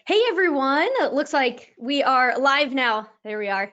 Hey everyone, it looks like we are live now. There we are.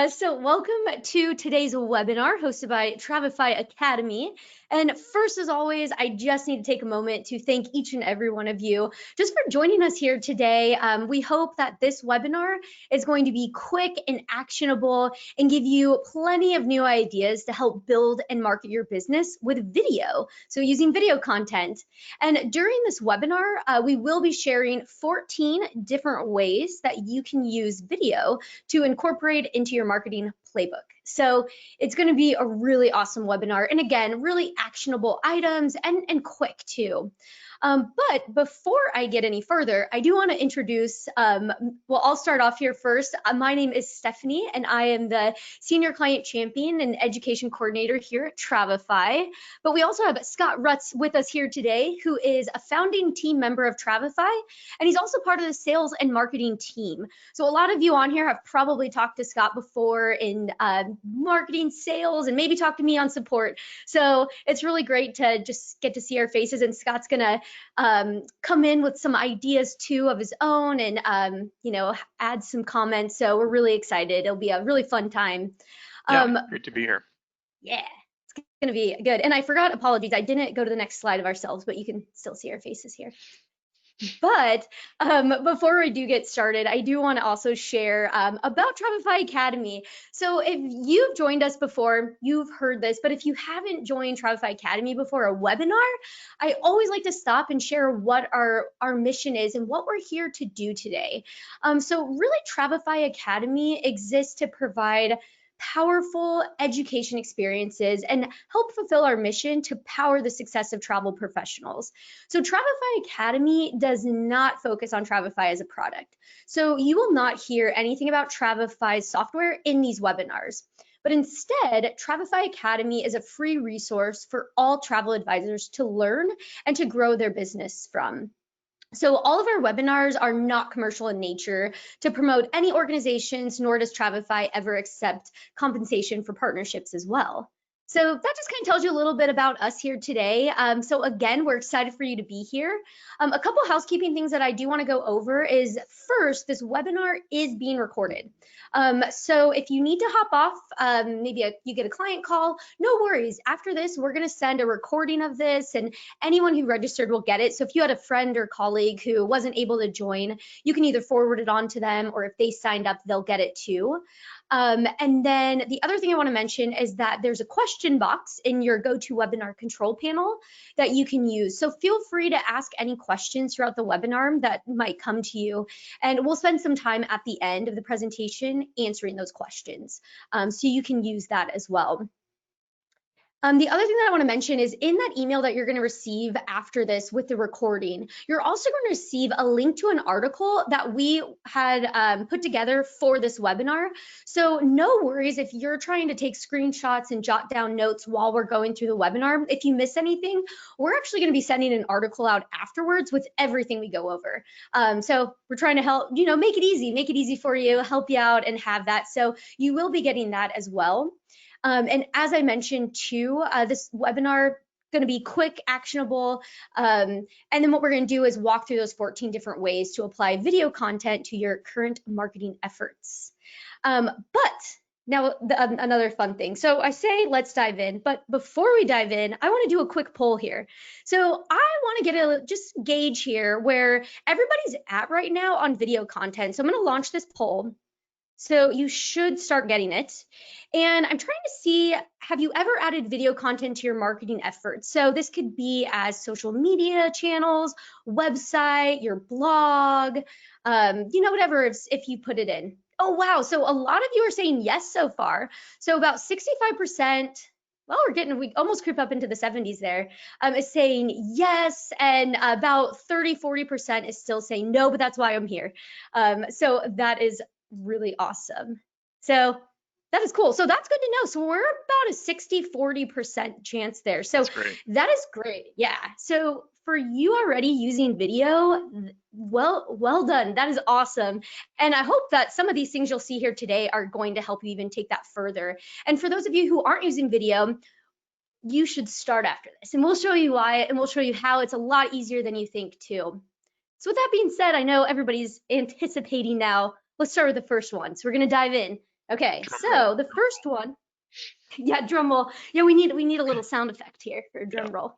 So welcome to today's webinar hosted by Travefy Academy. And first, as always, I just need to take a moment to thank each and every one of you just for joining us here today. We hope that this webinar is going to be quick and actionable and give you plenty of new ideas to help build and market your business with video. So using video content. And during this webinar, we will be sharing 14 different ways that you can use video to incorporate into your marketing playbook. So it's going to be a really awesome webinar. And again, really actionable items and quick too. But before I get any further, I do want to introduce, well, I'll start off here first. My name is Stephanie, and I am the Senior Client Champion and Education Coordinator here at Travefy. But we also have Scott Rutz with us here today, who is a founding team member of Travefy, and he's also part of the sales and marketing team. So a lot of you on here have probably talked to Scott before in marketing, sales, and maybe talked to me on support. So it's really great to just get to see our faces, and Scott's gonna come in with some ideas too of his own and add some comments. So we're really excited. It'll be a really fun time. Great to be here. Yeah, it's gonna be good. And I forgot, apologies, I didn't go to the next slide of ourselves, but you can still see our faces here. But before we do get started, I do want to also share about Travefy Academy. So if you've joined us before, you've heard this, but if you haven't joined Travefy Academy before a webinar, I always like to stop and share what our mission is and what we're here to do today. So really, Travefy Academy exists to provide powerful education experiences and help fulfill our mission to power the success of travel professionals. So Travefy Academy does not focus on Travefy as a product. So you will not hear anything about Travefy's software in these webinars. But instead, Travefy Academy is a free resource for all travel advisors to learn and to grow their business from. So all of our webinars are not commercial in nature to promote any organizations, nor does Travefy ever accept compensation for partnerships as well. So that just kind of tells you a little bit about us here today. So again, we're excited for you to be here. A couple housekeeping things that I do want to go over is first, this webinar is being recorded. So if you need to hop off, maybe you get a client call, no worries. After this, we're going to send a recording of this, and anyone who registered will get it. So if you had a friend or colleague who wasn't able to join, you can either forward it on to them, or if they signed up, they'll get it too. And then the other thing I want to mention is that there's a question box in your GoToWebinar control panel that you can use. So feel free to ask any questions throughout the webinar that might come to you, and we'll spend some time at the end of the presentation answering those questions. So you can use that as well. The other thing that I want to mention is in that email that you're going to receive after this with the recording, you're also going to receive a link to an article that we had put together for this webinar. So no worries if you're trying to take screenshots and jot down notes while we're going through the webinar. If you miss anything, we're actually going to be sending an article out afterwards with everything we go over. So we're trying to help, make it easy for you, help you out and have that. So you will be getting that as well. And as I mentioned too, this webinar going to be quick, actionable, and then what we're going to do is walk through those 14 different ways to apply video content to your current marketing efforts. But now another fun thing. So I say let's dive in, but before we dive in, I want to do a quick poll here. So I want to get a just gauge here where everybody's at right now on video content. So I'm going to launch this poll. So you should start getting it. And I'm trying to see, have you ever added video content to your marketing efforts? So this could be as social media channels, website, your blog, whatever if you put it in. Oh, wow. So a lot of you are saying yes so far. So about 65%, well, we almost creep up into the 70s there, is saying yes, and about 30–40% is still saying no, but that's why I'm here. So that is really awesome. So that is cool. So that's good to know. So we're about a 60–40% chance there. So that is great. Yeah. So for you already using video, well done. That is awesome. And I hope that some of these things you'll see here today are going to help you even take that further. And for those of you who aren't using video, you should start after this, and we'll show you why, and we'll show you how it's a lot easier than you think too. So with that being said, I know everybody's anticipating now. Let's start with the first one. So we're going to dive in. Okay, Drum so roll. the first one, yeah, drum roll. Yeah, we need a little sound effect here for a Yeah. drum roll.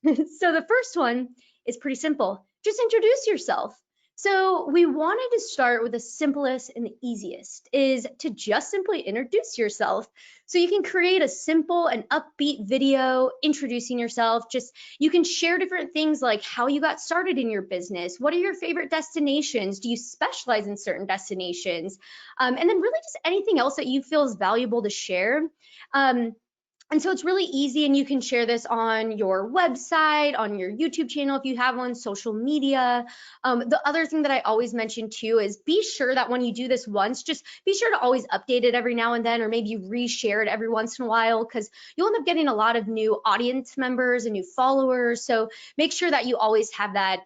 So the first one is pretty simple. Just introduce yourself. So we wanted to start with the simplest and the easiest is to just simply introduce yourself. So you can create a simple and upbeat video introducing yourself. Just you can share different things like how you got started in your business. What are your favorite destinations? Do you specialize in certain destinations? And then really just anything else that you feel is valuable to share. Um, and so it's really easy, and you can share this on your website, on your YouTube channel if you have one, social media. The other thing that I always mention too is be sure that when you do this once, just be sure to always update it every now and then, or maybe reshare it every once in a while, because you'll end up getting a lot of new audience members and new followers. So make sure that you always have that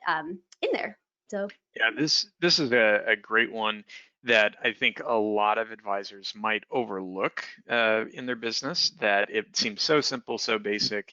in there. So Yeah, this is a great one that I think a lot of advisors might overlook in their business, that it seems so simple, so basic,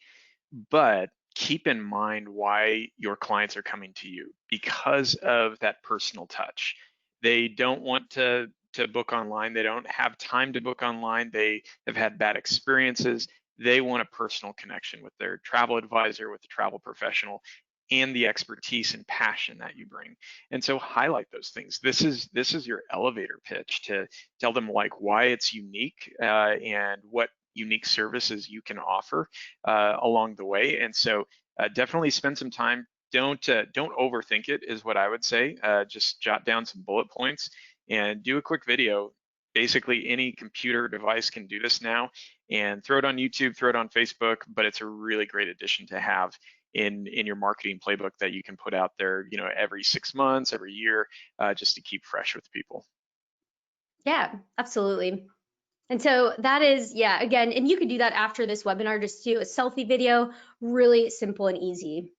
but keep in mind why your clients are coming to you because of that personal touch. They don't want to book online. They don't have time to book online. They have had bad experiences. They want a personal connection with their travel advisor, with the travel professional, and the expertise and passion that you bring. And so highlight those things. This is your elevator pitch to tell them like why it's unique and what unique services you can offer along the way. And so definitely spend some time. Don't overthink it is what I would say. Just jot down some bullet points and do a quick video. Basically, any computer device can do this now, and throw it on YouTube, throw it on Facebook. But it's a really great addition to have in your marketing playbook that you can put out there, every 6 months, every year, just to keep fresh with people. yeah, absolutely. And so that is, yeah, again, and you could do that after this webinar, just do a selfie video, really simple and easy.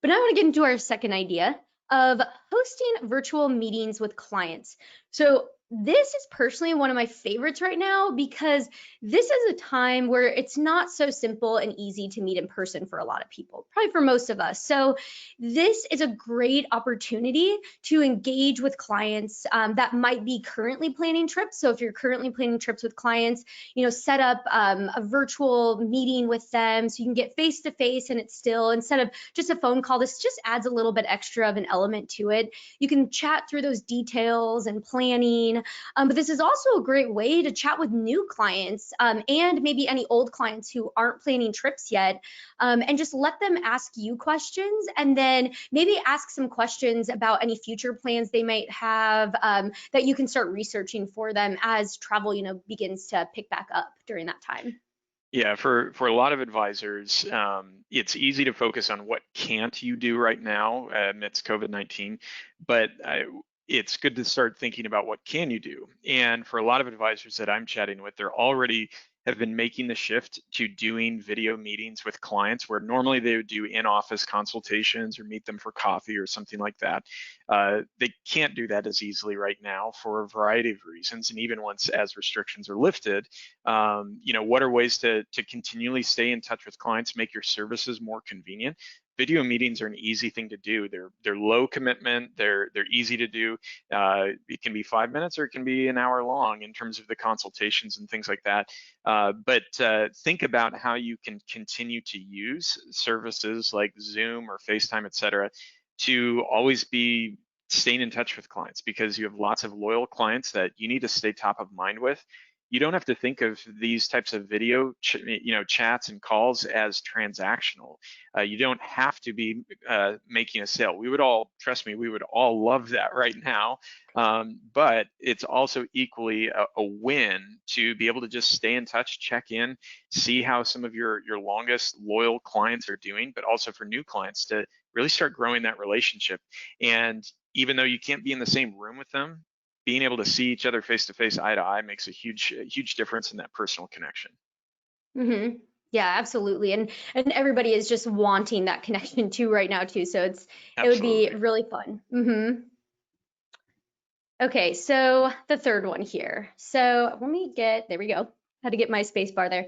But now I want to get into our second idea of hosting virtual meetings with clients. So this is personally one of my favorites right now because this is a time where it's not so simple and easy to meet in person for a lot of people, probably for most of us. So this is a great opportunity to engage with clients that might be currently planning trips. So if you're currently planning trips with clients, set up a virtual meeting with them so you can get face to face, and it's still, instead of just a phone call, this just adds a little bit extra of an element to it. You can chat through those details and planning, but this is also a great way to chat with new clients and maybe any old clients who aren't planning trips yet, and just let them ask you questions, and then maybe ask some questions about any future plans they might have that you can start researching for them as travel, begins to pick back up during that time. Yeah, for a lot of advisors, it's easy to focus on what can't you do right now amidst COVID-19, but it's good to start thinking about what can you do. And for a lot of advisors that I'm chatting with, they're already have been making the shift to doing video meetings with clients where normally they would do in-office consultations or meet them for coffee or something like that. They can't do that as easily right now for a variety of reasons. And even once as restrictions are lifted, what are ways to continually stay in touch with clients, make your services more convenient? Video meetings are an easy thing to do. They're low commitment. They're easy to do. It can be 5 minutes or it can be an hour long in terms of the consultations and things like that. But think about how you can continue to use services like Zoom or FaceTime, et cetera, to always be staying in touch with clients, because you have lots of loyal clients that you need to stay top of mind with. You don't have to think of these types of video chats and calls as transactional. You don't have to be making a sale. We would all, trust me, we would all love that right now. But it's also equally a win to be able to just stay in touch, check in, see how some of your longest loyal clients are doing, but also for new clients to really start growing that relationship. And even though you can't be in the same room with them, being able to see each other face to face, eye to eye, makes a huge difference in that personal connection. Mm-hmm. Yeah, absolutely. And everybody is just wanting that connection too right now too. So it would be Absolutely. really fun. Mm-hmm. Okay, so the third one here. So let me get, there we go. had to get my space bar there.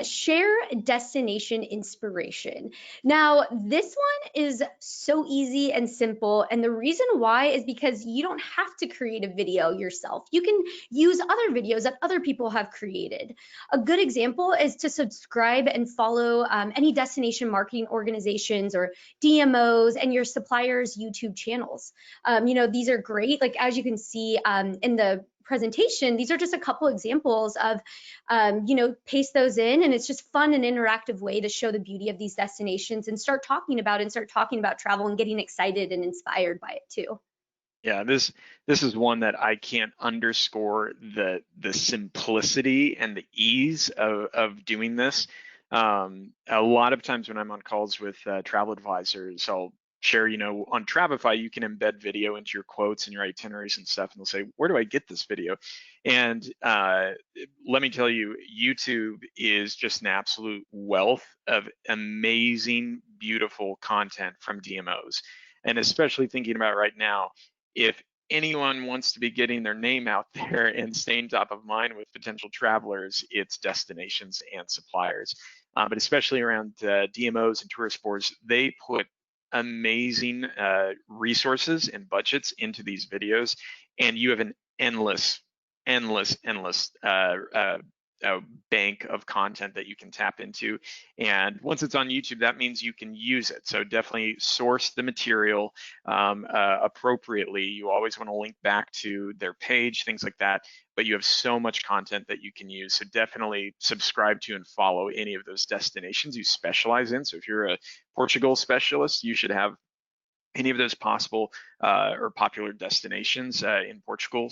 Share destination inspiration. Now, this one is so easy and simple. And the reason why is because you don't have to create a video yourself. You can use other videos that other people have created. A good example is to subscribe and follow any destination marketing organizations or DMOs and your suppliers' YouTube channels. These are great. Like as you can see in the presentation, these are just a couple examples of, paste those in, and it's just fun and interactive way to show the beauty of these destinations and start talking about travel and getting excited and inspired by it too. Yeah, this is one that I can't underscore the simplicity and the ease of doing this. A lot of times when I'm on calls with travel advisors, I'll share, on Travefy, you can embed video into your quotes and your itineraries and stuff, and they'll say, where do I get this video? And let me tell you, YouTube is just an absolute wealth of amazing, beautiful content from DMOs. And especially thinking about right now, if anyone wants to be getting their name out there and staying top of mind with potential travelers, it's destinations and suppliers. But especially around DMOs and tourist boards, they put amazing resources and budgets into these videos, and you have an endless bank of content that you can tap into. And once it's on YouTube, that means you can use it. So definitely source the material appropriately. You always want to link back to their page, things like that. But you have so much content that you can use. So definitely subscribe to and follow any of those destinations you specialize in. So if you're a Portugal specialist, you should have any of those possible or popular destinations in Portugal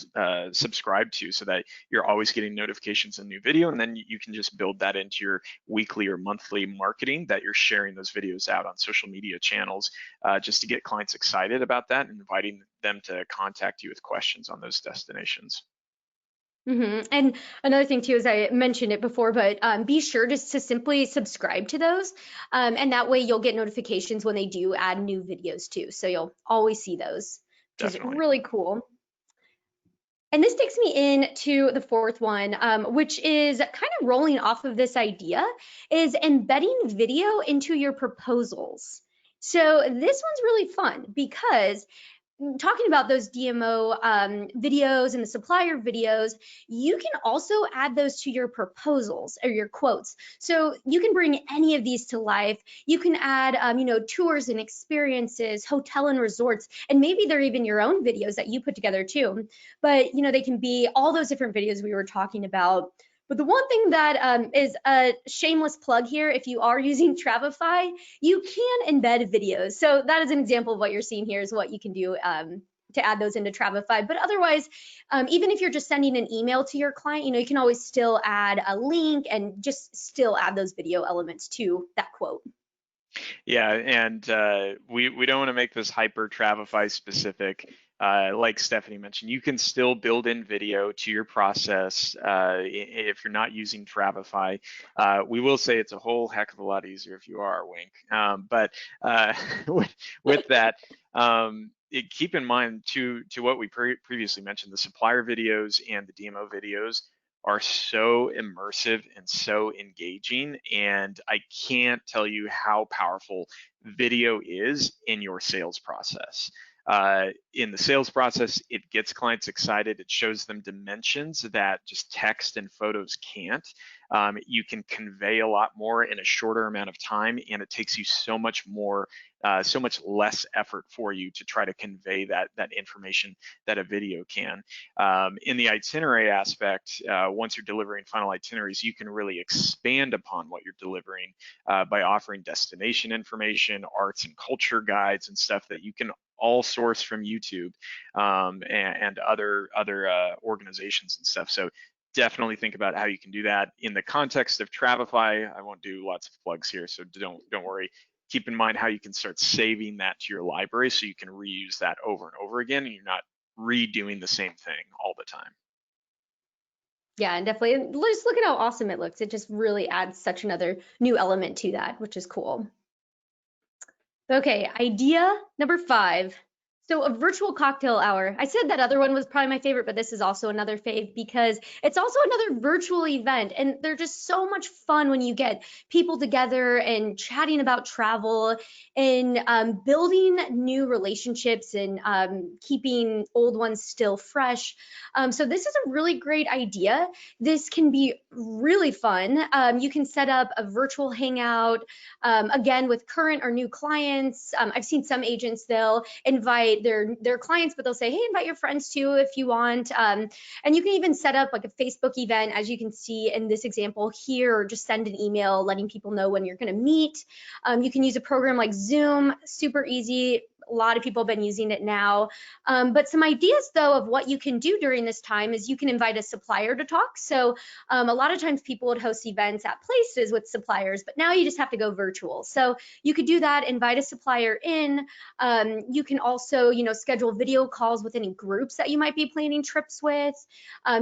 subscribe to, so that you're always getting notifications of new video, and then you can just build that into your weekly or monthly marketing, that you're sharing those videos out on social media channels just to get clients excited about that and inviting them to contact you with questions on those destinations. And another thing too, is I mentioned it before, but be sure just to simply subscribe to those. And that way you'll get notifications when they do add new videos too. So you'll always see those, which is Definitely. really cool. And this takes me into the fourth one, which is kind of rolling off of this idea, is embedding video into your proposals. So this one's really fun because talking about those DMO videos and the supplier videos, you can also add those to your proposals or your quotes. So you can bring any of these to life. You can add, tours and experiences, hotel and resorts, and maybe they're even your own videos that you put together too. But, they can be all those different videos we were talking about. But the one thing that is a shameless plug here, if you are using Travefy, you can embed videos. So that is an example of what you're seeing here, is what you can do to add those into Travefy. But otherwise, even if you're just sending an email to your client, you can always still add a link and just still add those video elements to that quote. Yeah, and we don't want to make this hyper Travefy specific. Like Stephanie mentioned, you can still build in video to your process if you're not using Travefy. We will say it's a whole heck of a lot easier if you are, wink. But with that, keep in mind to what we previously mentioned, the supplier videos and the DMO videos are so immersive and so engaging. And I can't tell you how powerful video is in your sales process. In the sales process, it gets clients excited. It shows them dimensions that just text and photos can't. You can convey a lot more in a shorter amount of time, and it takes you so much less effort for you to try to convey that information that a video can. In the itinerary aspect, once you're delivering final itineraries, you can really expand upon what you're delivering by offering destination information, arts and culture guides, and stuff that you can all source from YouTube and other organizations and stuff. So definitely think about how you can do that in the context of Travefy. I won't do lots of plugs here, so don't worry. Keep in mind how you can start saving that to your library so you can reuse that over and over again, and you're not redoing the same thing all the time. Yeah, and definitely just look at how awesome it looks. It just really adds such another new element to that, which is cool. Okay, idea number 5, So a virtual cocktail hour. I said that other one was probably my favorite, but this is also another fave because it's also another virtual event. And they're just so much fun when you get people together and chatting about travel and building new relationships and keeping old ones still fresh. So this is a really great idea. This can be really fun. You can set up a virtual hangout, again, with current or new clients. I've seen some agents, they'll invite their clients, but they'll say, hey, invite your friends too if you want. And you can even set up like a Facebook event, as you can see in this example here, or just send an email letting people know when you're going to meet. You can use a program like Zoom, super easy. A lot of people have been using it now. But some ideas, though, of what you can do during this time is you can invite a supplier to talk. So a lot of times people would host events at places with suppliers, but now you just have to go virtual. So you could do that, invite a supplier in. You can also, schedule video calls with any groups that you might be planning trips with.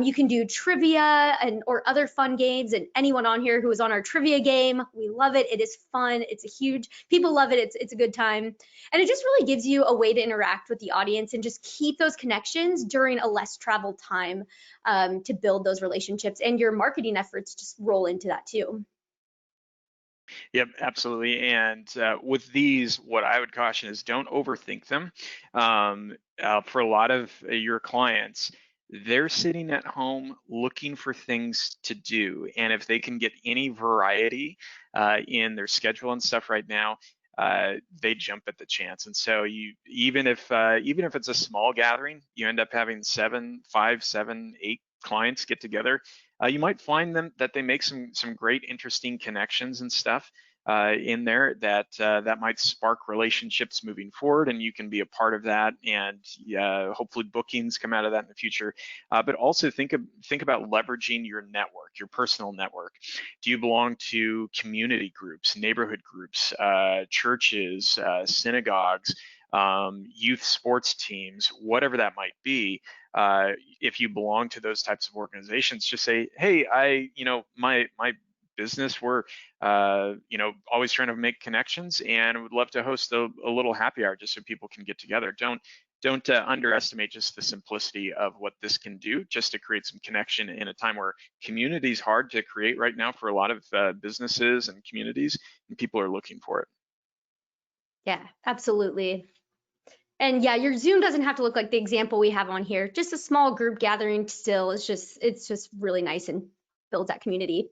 You can do trivia or other fun games. And anyone on here who is on our trivia game, we love it. It is fun. It's a huge, people love it. It's a good time. And it just really gives you a way to interact with the audience and just keep those connections during a less traveled time, to build those relationships, and your marketing efforts just roll into that too. Yep, absolutely. And with these, what I would caution is don't overthink them. For a lot of your clients, they're sitting at home looking for things to do. And if they can get any variety in their schedule and stuff right now, they jump at the chance. And so you, even if it's a small gathering, you end up having 7, 5, 7, 8 clients get together. You might find them that they make some great, interesting connections and stuff in there that might spark relationships moving forward, and you can be a part of that. And hopefully, bookings come out of that in the future. But also think about leveraging your network, your personal network. Do you belong to community groups, neighborhood groups, churches, synagogues? Youth sports teams, whatever that might be. If you belong to those types of organizations, just say, hey, my business, we're, always trying to make connections and would love to host a little happy hour just so people can get together. Don't underestimate just the simplicity of what this can do just to create some connection in a time where community is hard to create right now for a lot of businesses and communities, and people are looking for it. Yeah, absolutely. And yeah, your Zoom doesn't have to look like the example we have on here. Just a small group gathering still it's just really nice and builds that community.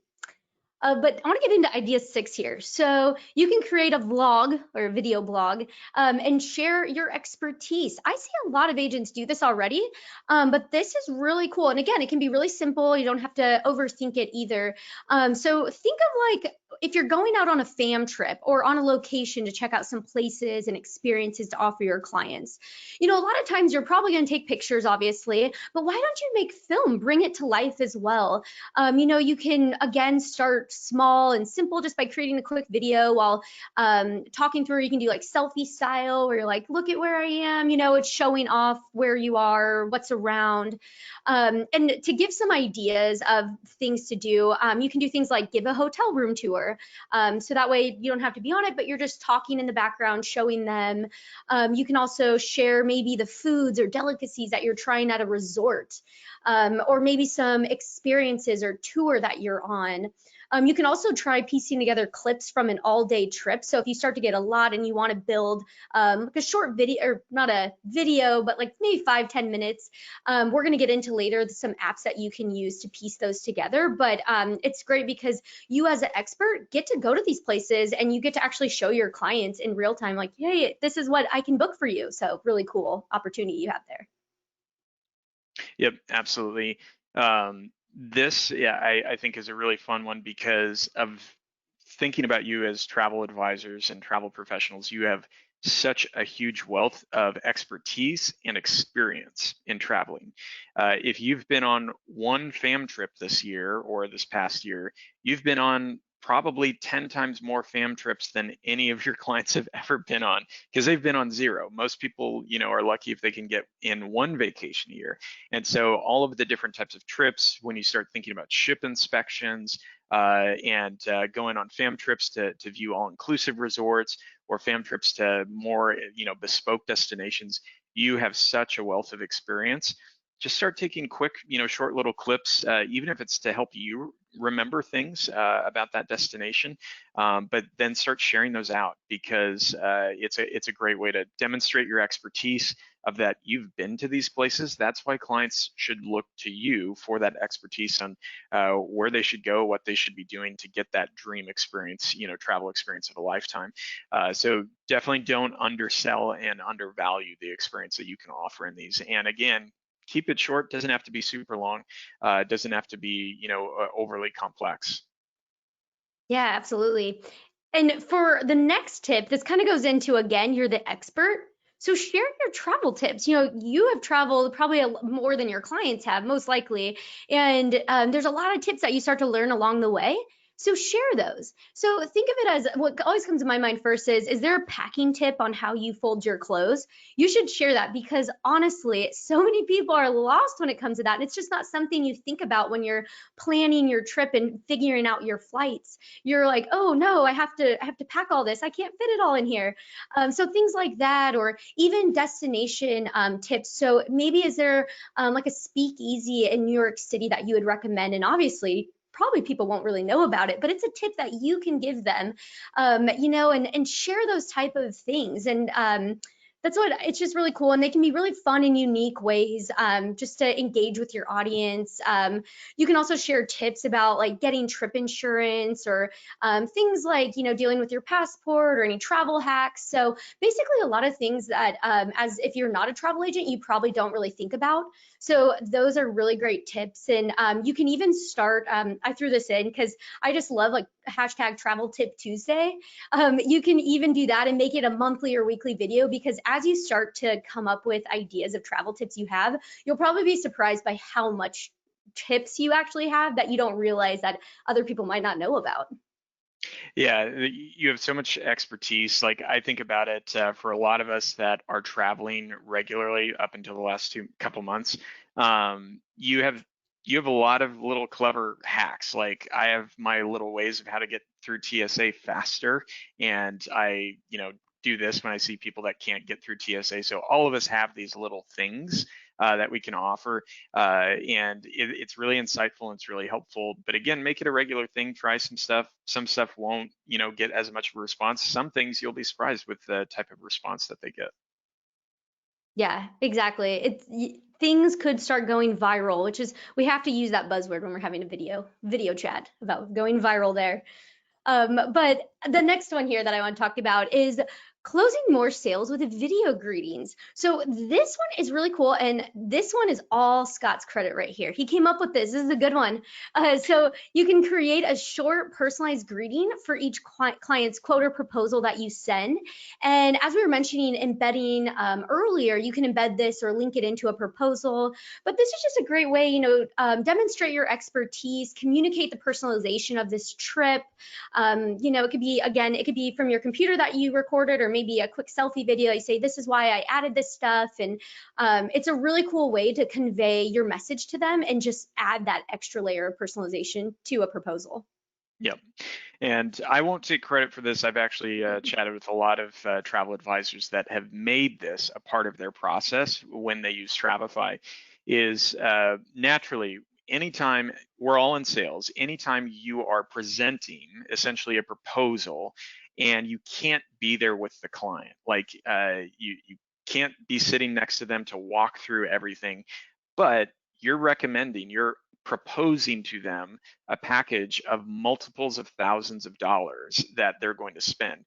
But I want to get into idea 6 here. So you can create a vlog or a video blog, and share your expertise. I see a lot of agents do this already, but this is really cool. And again, it can be really simple. You don't have to overthink it either. So think of like if you're going out on a fam trip or on a location to check out some places and experiences to offer your clients. A lot of times you're probably going to take pictures, obviously, but why don't you make film, bring it to life as well? You can, again, start small and simple just by creating a quick video while talking through. You can do like selfie style where you're like, look at where I am, it's showing off where you are, what's around. And to give some ideas of things to do, you can do things like give a hotel room tour. So that way you don't have to be on it, but you're just talking in the background, showing them. You can also share maybe the foods or delicacies that you're trying at a resort, or maybe some experiences or tour that you're on. You can also try piecing together clips from an all-day trip. So if you start to get a lot and you want to build like a short video, or not a video, but like maybe 5-10 minutes, we're going to get into later some apps that you can use to piece those together. But it's great because you as an expert get to go to these places and you get to actually show your clients in real time, like, hey, this is what I can book for you. So really cool opportunity you have there. Yep, absolutely. This, yeah, I think is a really fun one because of thinking about you as travel advisors and travel professionals. You have such a huge wealth of expertise and experience in traveling. If you've been on one fam trip this year or this past year, you've been on probably 10 times more fam trips than any of your clients have ever been on because they've been on zero. Most people, are lucky if they can get in one vacation a year. And so all of the different types of trips, when you start thinking about ship inspections, and going on fam trips to view all-inclusive resorts or fam trips to more, bespoke destinations. You have such a wealth of experience. Just start taking quick, short little clips, even if it's to help you remember things about that destination. But then start sharing those out, because it's a great way to demonstrate your expertise of that you've been to these places. That's why clients should look to you for that expertise on where they should go, what they should be doing to get that dream experience, travel experience of a lifetime. So definitely don't undersell and undervalue the experience that you can offer in these. And again, keep it short. Doesn't have to be super long. Doesn't have to be, overly complex. Yeah, absolutely. And for the next tip, this kind of goes into, again, you're the expert. So share your travel tips. You have traveled probably more than your clients have, most likely. And there's a lot of tips that you start to learn along the way. So share those. So think of it as, what always comes to my mind first is there a packing tip on how you fold your clothes? You should share that, because honestly, so many people are lost when it comes to that. And it's just not something you think about when you're planning your trip and figuring out your flights. You're like, oh no, I have to pack all this. I can't fit it all in here. So things like that, or even destination tips. So maybe is there like a speakeasy in New York City that you would recommend? And obviously, probably people won't really know about it, but it's a tip that you can give them, and share those type of things. And that's what it's just really cool, and they can be really fun and unique ways just to engage with your audience. You can also share tips about like getting trip insurance, or things like dealing with your passport, or any travel hacks. So basically a lot of things that as if you're not a travel agent, you probably don't really think about. So those are really great tips. And you can even start, I threw this in because I just love like hashtag travel tip Tuesday. You can even do that and make it a monthly or weekly video, because as you start to come up with ideas of travel tips you have, you'll probably be surprised by how much tips you actually have that you don't realize that other people might not know about. Yeah, you have so much expertise. Like I think about it, for a lot of us that are traveling regularly up until the last couple months, you have a lot of little clever hacks. Like I have my little ways of how to get through TSA faster, and I, do this when I see people that can't get through TSA. So all of us have these little things that we can offer, and it's really insightful and it's really helpful. But again, make it a regular thing. Try some stuff. Some stuff won't, get as much of a response. Some things you'll be surprised with the type of response that they get. Yeah, exactly. Things could start going viral, which is, we have to use that buzzword when we're having a video chat about going viral there. But the next one here that I want to talk about is closing more sales with video greetings. So this one is really cool, and this one is all Scott's credit right here. He came up with this. This is a good one. So you can create a short personalized greeting for each client's quote or proposal that you send. And as we were mentioning embedding earlier, you can embed this or link it into a proposal. But this is just a great way, demonstrate your expertise, communicate the personalization of this trip. It could be, again, it could be from your computer that you recorded, or maybe a quick selfie video. You say, this is why I added this stuff. And it's a really cool way to convey your message to them and just add that extra layer of personalization to a proposal. Yep. And I won't take credit for this. I've actually chatted with a lot of travel advisors that have made this a part of their process when they use Travefy. Is naturally, anytime we're all in sales, anytime you are presenting essentially a proposal and you can't be there with the client, like you can't be sitting next to them to walk through everything, but you're proposing to them a package of multiples of thousands of dollars that they're going to spend.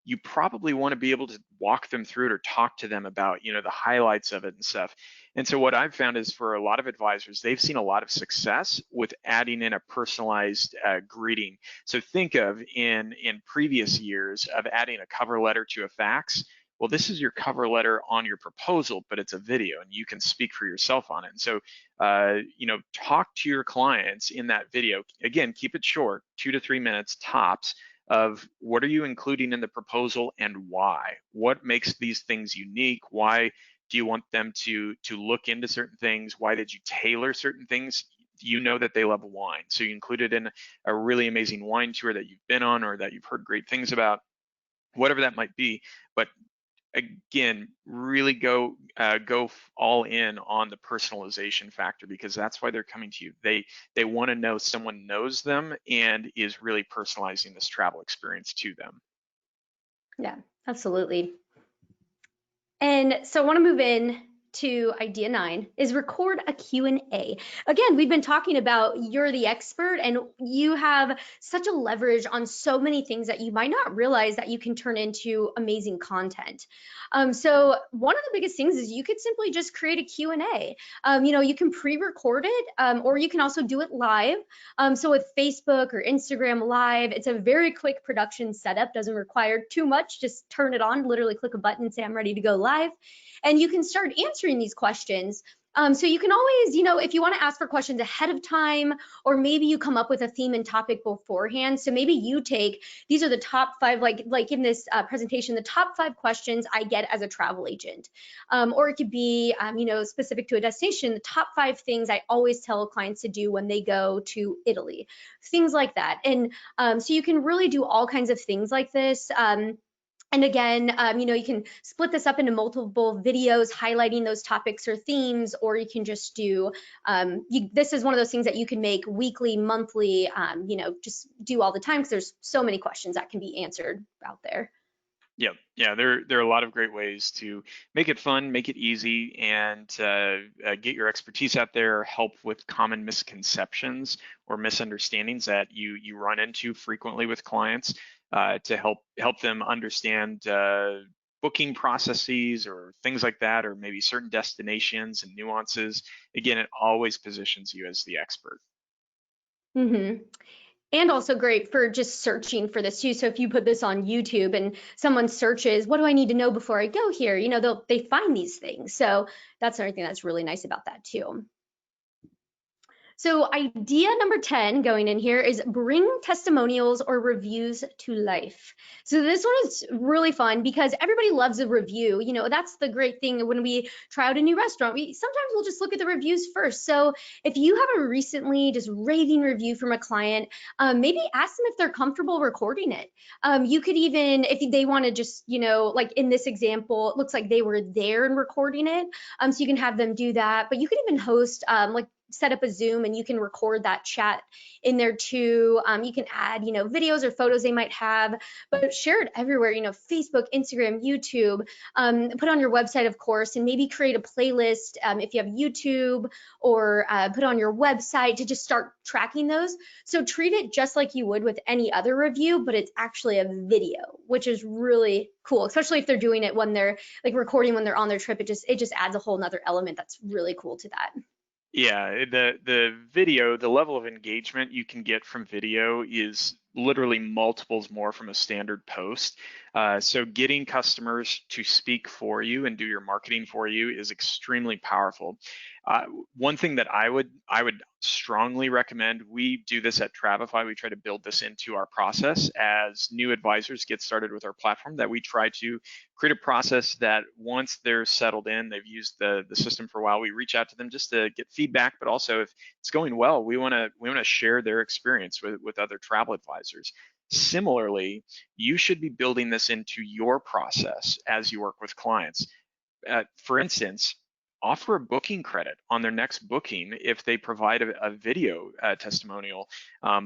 You probably want to be able to walk them through it or talk to them about, the highlights of it and stuff. And so what I've found is, for a lot of advisors, they've seen a lot of success with adding in a personalized greeting. So think of in previous years of adding a cover letter to a fax. Well, this is your cover letter on your proposal, but it's a video and you can speak for yourself on it. And so, talk to your clients in that video. Again, keep it short, 2 to 3 minutes tops, of what are you including in the proposal and why? What makes these things unique? Why do you want them to look into certain things? Why did you tailor certain things you know that they love wine. So you include it in a really amazing wine tour that you've been on or that you've heard great things about, whatever that might be. But again, really go all in on the personalization factor, because that's why they're coming to you. They want to know someone knows them and is really personalizing this travel experience to them. Yeah, absolutely. And so I want to move in to idea 9 is record a Q&A. Again, we've been talking about you're the expert and you have such a leverage on so many things that you might not realize that you can turn into amazing content. So one of the biggest things is you could simply just create a Q&A. You can pre-record it, or you can also do it live. So with Facebook or Instagram Live, it's a very quick production setup, doesn't require too much. Just turn it on, literally click a button, say I'm ready to go live, and you can start answering these questions. So you can always, if you want to ask for questions ahead of time, or maybe you come up with a theme and topic beforehand. So maybe you take, these are the top 5, like in this presentation, the top 5 questions I get as a travel agent. Or it could be, specific to a destination, the top 5 things I always tell clients to do when they go to Italy, things like that. And so you can really do all kinds of things like this. And again, you can split this up into multiple videos highlighting those topics or themes, or you can just do, this is one of those things that you can make weekly, monthly, just do all the time, because there's so many questions that can be answered out there. Yep. Yeah, there are a lot of great ways to make it fun, make it easy, and get your expertise out there, help with common misconceptions or misunderstandings that you run into frequently with clients, to help them understand booking processes or things like that, or maybe certain destinations and nuances. Again, it always positions you as the expert. Mm-hmm. And also great for just searching for this too. So if you put this on YouTube and someone searches, what do I need to know before I go here? They find these things. So that's another thing that's really nice about that too. So idea number 10 going in here is bring testimonials or reviews to life. So this one is really fun because everybody loves a review. That's the great thing when we try out a new restaurant. Sometimes we'll just look at the reviews first. So if you have a recently just raving review from a client, maybe ask them if they're comfortable recording it. You could even, if they want to just, like in this example, it looks like they were there and recording it. So you can have them do that, but you can even host like set up a Zoom and you can record that chat in there too. You can add, videos or photos they might have, but share it everywhere, Facebook, Instagram, YouTube, put on your website, of course, and maybe create a playlist if you have YouTube, or put on your website to just start tracking those. So treat it just like you would with any other review, but it's actually a video, which is really cool, especially if they're doing it when they're like recording when they're on their trip. It just adds a whole nother element that's really cool to that. Yeah, the video, the level of engagement you can get from video is literally multiples more from a standard post. So getting customers to speak for you and do your marketing for you is extremely powerful. One thing that I would strongly recommend, we do this at Travefy. We try to build this into our process as new advisors get started with our platform, that we try to create a process that once they're settled in, they've used the system for a while, we reach out to them just to get feedback, but also if it's going well, we want to share their experience with other travel advisors. Similarly, you should be building this into your process as you work with clients. For instance, offer a booking credit on their next booking if they provide a video testimonial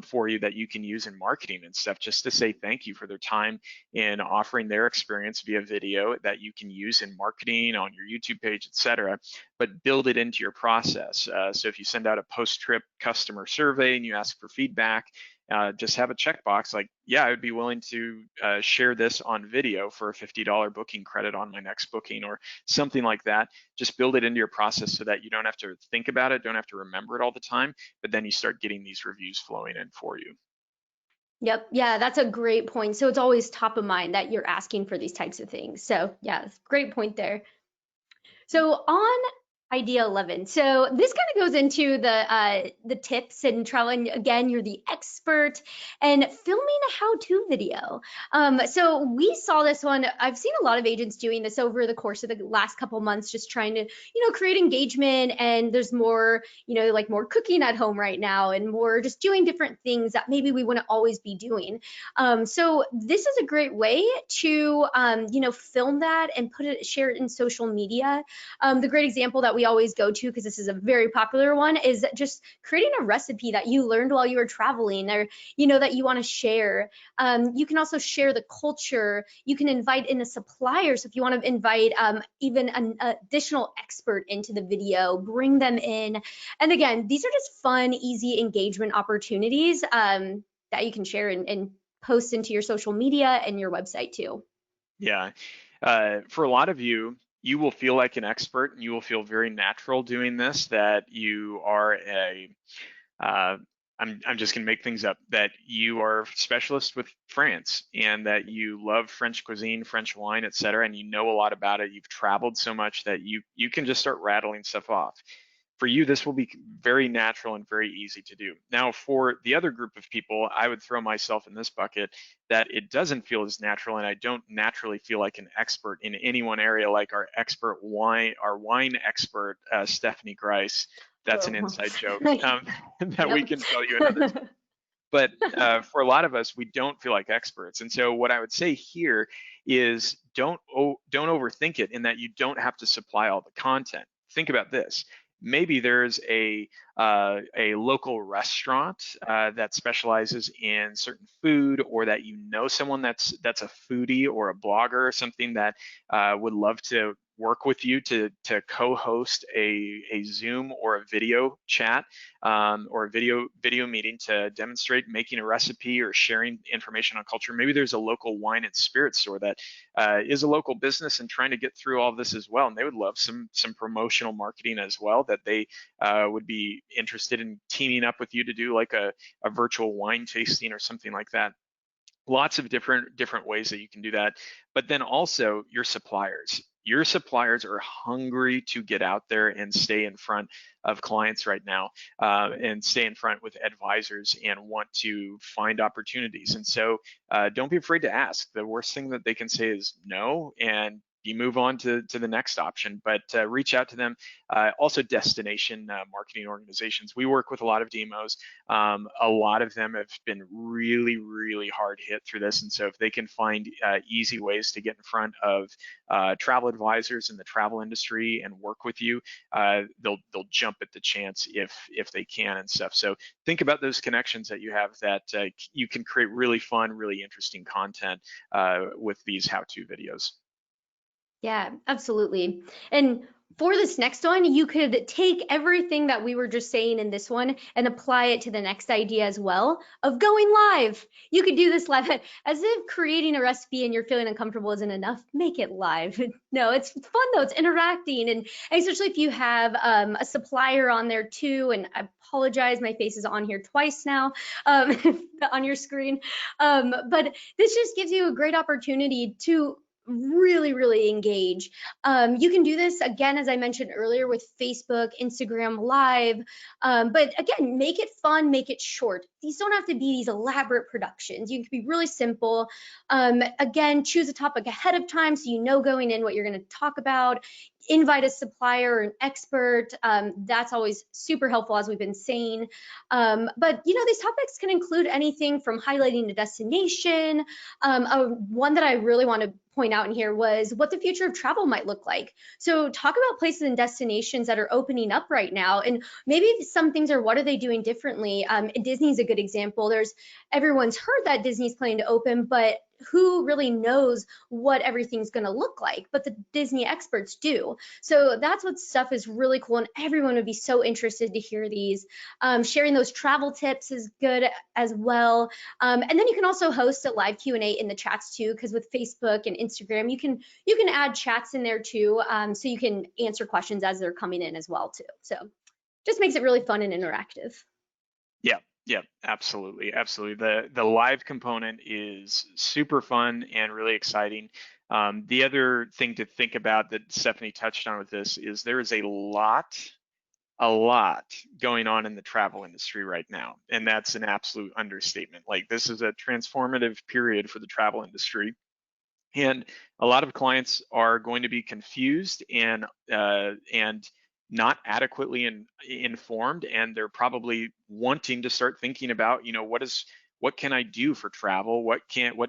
for you that you can use in marketing and stuff, just to say thank you for their time in offering their experience via video that you can use in marketing on your YouTube page, etc. But build it into your process. So if you send out a post-trip customer survey and you ask for feedback, just have a checkbox like, yeah, I would be willing to share this on video for a $50 booking credit on my next booking, or something like that. Just build it into your process so that you don't have to think about it, don't have to remember it all the time, but then you start getting these reviews flowing in for you. Yep. Yeah, that's a great point. So it's always top of mind that you're asking for these types of things. So yeah, great point there. So on Idea 11. So this kind of goes into the tips and traveling. Again, you're the expert and filming a how-to video. So we saw this one. I've seen a lot of agents doing this over the course of the last couple months, just trying to, create engagement. And there's more, like more cooking at home right now and more just doing different things that maybe we wouldn't always be doing. So this is a great way to, film that and share it in social media. The great example that we always go to, because this is a very popular one, is just creating a recipe that you learned while you were traveling, or that you want to share. You can also share the culture. You can invite in a supplier. So if you want to invite even an additional expert into the video, bring them in. And again, these are just fun, easy engagement opportunities that you can share and post into your social media and your website too. Yeah. For a lot of you, you will feel like an expert and you will feel very natural doing this, that you are uh, I'm just going to make things up, that you are a specialist with France and that you love French cuisine, French wine, etc., and you know a lot about it. You've traveled so much that you can just start rattling stuff off. For you, this will be very natural and very easy to do. Now, for the other group of people, I would throw myself in this bucket, that it doesn't feel as natural, and I don't naturally feel like an expert in any one area, like our wine expert, Stephanie Grice. That's an Oh. inside joke that we Yep. can tell you another time. But for a lot of us, we don't feel like experts. And so what I would say here is don't overthink it, in that you don't have to supply all the content. Think about this. Maybe there's a local restaurant that specializes in certain food, or that you know someone that's a foodie or a blogger or something that would love to work with you to co-host a Zoom or a video chat, or a video meeting to demonstrate making a recipe or sharing information on culture. Maybe there's a local wine and spirit store that is a local business and trying to get through all this as well, and they would love some promotional marketing as well, that they would be interested in teaming up with you to do like a virtual wine tasting or something like that. Lots of different ways that you can do that. But then also your suppliers are hungry to get out there and stay in front of clients right now, and stay in front with advisors and want to find opportunities. And so don't be afraid to ask. The worst thing that they can say is no, and you move on to the next option. But reach out to them. Also, destination marketing organizations. We work with a lot of demos. A lot of them have been really, really hard hit through this. And so if they can find easy ways to get in front of travel advisors in the travel industry and work with you, they'll jump at the chance if they can and stuff. So think about those connections that you have, that you can create really fun, really interesting content with these how-to videos. Yeah, absolutely. And for this next one, you could take everything that we were just saying in this one and apply it to the next idea as well of going live. You could do this live, as if creating a recipe and you're feeling uncomfortable isn't enough. Make it live. No, it's fun though. It's interacting, and especially if you have a supplier on there too. And I apologize, my face is on here twice now, on your screen. But this just gives you a great opportunity to really engage. You can do this again, as I mentioned earlier, with Facebook, Instagram Live. But again, make it fun, make it short. These don't have to be these elaborate productions. You can be really simple. Again, choose a topic ahead of time so you know going in what you're going to talk about. Invite a supplier or an expert. That's always super helpful, as we've been saying. But these topics can include anything from highlighting a destination. One that I really want to point out in here was what the future of travel might look like. So talk about places and destinations that are opening up right now, and maybe some things are, what are they doing differently? Disney's a good example. Everyone's heard that Disney's planning to open, but who really knows what everything's going to look like? But the Disney experts do. So that's what stuff is really cool, and everyone would be so interested to hear these. Sharing those travel tips is good as well. And then you can also host a live Q&A in the chats too, because with Facebook and Instagram, you can add chats in there too, so you can answer questions as they're coming in as well too. So just makes it really fun and interactive. Yeah, yeah, absolutely, absolutely. The live component is super fun and really exciting. The other thing to think about that Stephanie touched on with this is there is a lot going on in the travel industry right now, and that's an absolute understatement. Like, this is a transformative period for the travel industry, and a lot of clients are going to be confused and not adequately informed, and they're probably wanting to start thinking about, what can I do for travel? What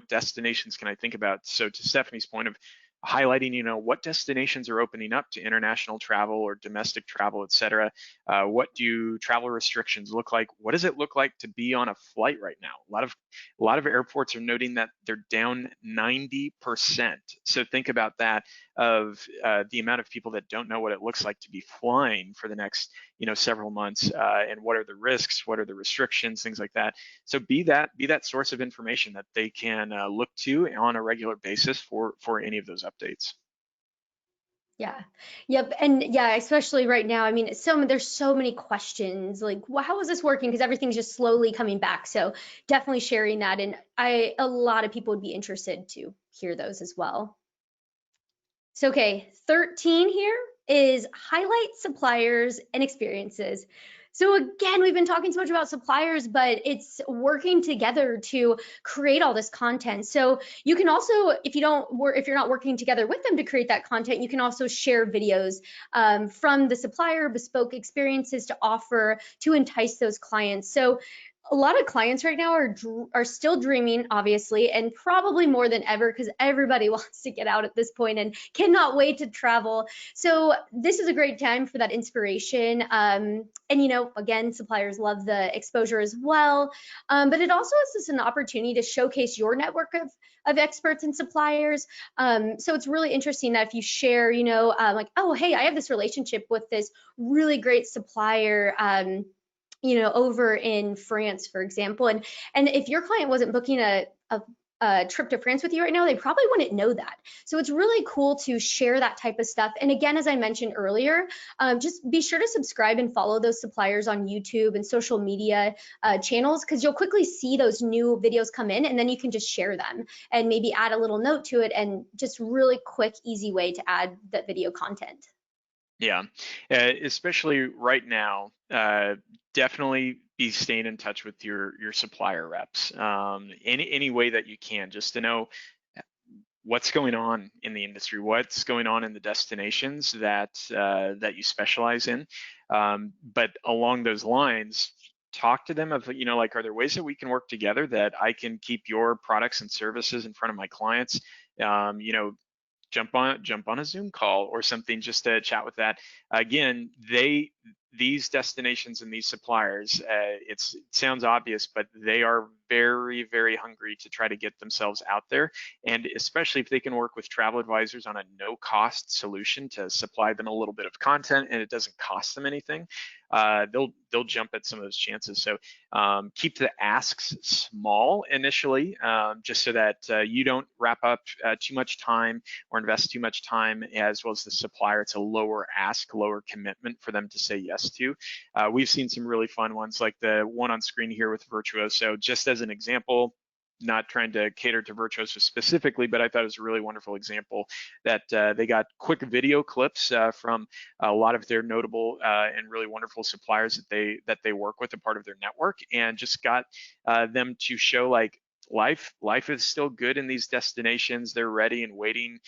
destinations can I think about? So to Stephanie's point of highlighting, what destinations are opening up to international travel or domestic travel, et cetera. What do travel restrictions look like? What does it look like to be on a flight right now? A lot of airports are noting that they're down 90%. So think about that, of the amount of people that don't know what it looks like to be flying for the next, several months, and what are the risks, what are the restrictions, things like that. So be that source of information that they can look to on a regular basis for any of those updates. Yeah. Yep. And yeah, especially right now. I mean, there's so many questions like, well, how is this working? Because everything's just slowly coming back. So definitely sharing that. And a lot of people would be interested to hear those as well. So, okay, 13 here is highlight suppliers and experiences. So again, we've been talking so much about suppliers, but it's working together to create all this content. So you can also, if you're not working together with them to create that content, you can also share videos from the supplier, bespoke experiences to offer to entice those clients. So a lot of clients right now are still dreaming, obviously, and probably more than ever, because everybody wants to get out at this point and cannot wait to travel. So this is a great time for that inspiration. And again, suppliers love the exposure as well. But it also is just an opportunity to showcase your network of experts and suppliers. So it's really interesting that if you share, like, oh, hey, I have this relationship with this really great supplier. Over in France, for example. And if your client wasn't booking a trip to France with you right now, they probably wouldn't know that. So it's really cool to share that type of stuff. And again, as I mentioned earlier, just be sure to subscribe and follow those suppliers on YouTube and social media channels, because you'll quickly see those new videos come in, and then you can just share them and maybe add a little note to it, and just really quick, easy way to add that video content. Yeah, especially right now, definitely be staying in touch with your supplier reps, any way that you can, just to know what's going on in the industry, what's going on in the destinations that you specialize in. But along those lines, talk to them of, like, are there ways that we can work together that I can keep your products and services in front of my clients? Jump on a Zoom call or something just to chat with that. Again, these destinations and these suppliers, it sounds obvious, but they are very, very hungry to try to get themselves out there. And especially if they can work with travel advisors on a no-cost solution to supply them a little bit of content and it doesn't cost them anything, they'll jump at some of those chances. So keep the asks small initially, just so that you don't wrap up too much time or invest too much time, as well as the supplier. It's a lower ask, lower commitment for them to say yes to. We've seen some really fun ones, like the one on screen here with Virtuoso. Just as an example, not trying to cater to Virtuoso specifically, but I thought it was a really wonderful example that they got quick video clips from a lot of their notable and really wonderful suppliers that they work with, a part of their network, and just got them to show, like, life is still good in these destinations. They're ready and waiting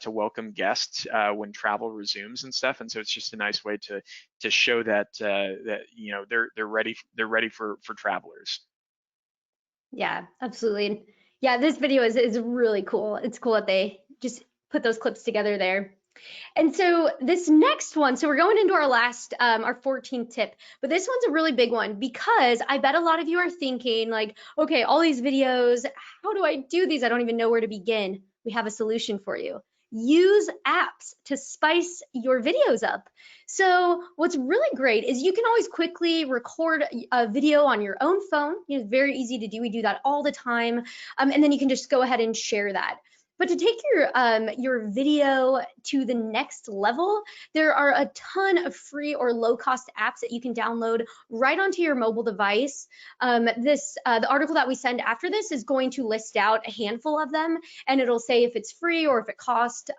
to welcome guests when travel resumes and stuff. And so it's just a nice way to show that they're ready for travelers. Yeah, absolutely. And yeah, this video is really cool. It's cool that they just put those clips together there. And so this next one, so we're going into our last, our 14th tip, but this one's a really big one, because I bet a lot of you are thinking like, okay, all these videos, how do I do these? I don't even know where to begin. We have a solution for you. Use apps to spice your videos up. So what's really great is you can always quickly record a video on your own phone. It's very easy to do. We do that all the time. And then you can just go ahead and share that. But to take your video to the next level, there are a ton of free or low cost apps that you can download right onto your mobile device. The article that we send after this is going to list out a handful of them, and it'll say if it's free or if it costs.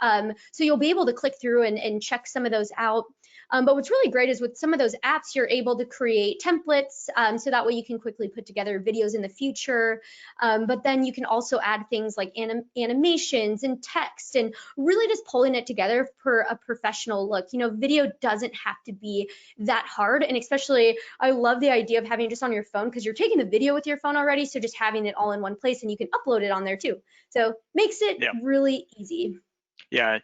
So you'll be able to click through and check some of those out. But what's really great is with some of those apps, you're able to create templates, so that way you can quickly put together videos in the future. But then you can also add things like animations and text and really just pulling it together for a professional look. Video doesn't have to be that hard. And especially, I love the idea of having it just on your phone because you're taking the video with your phone already. So just having it all in one place and you can upload it on there too. So makes it Yeah. really easy. Yeah.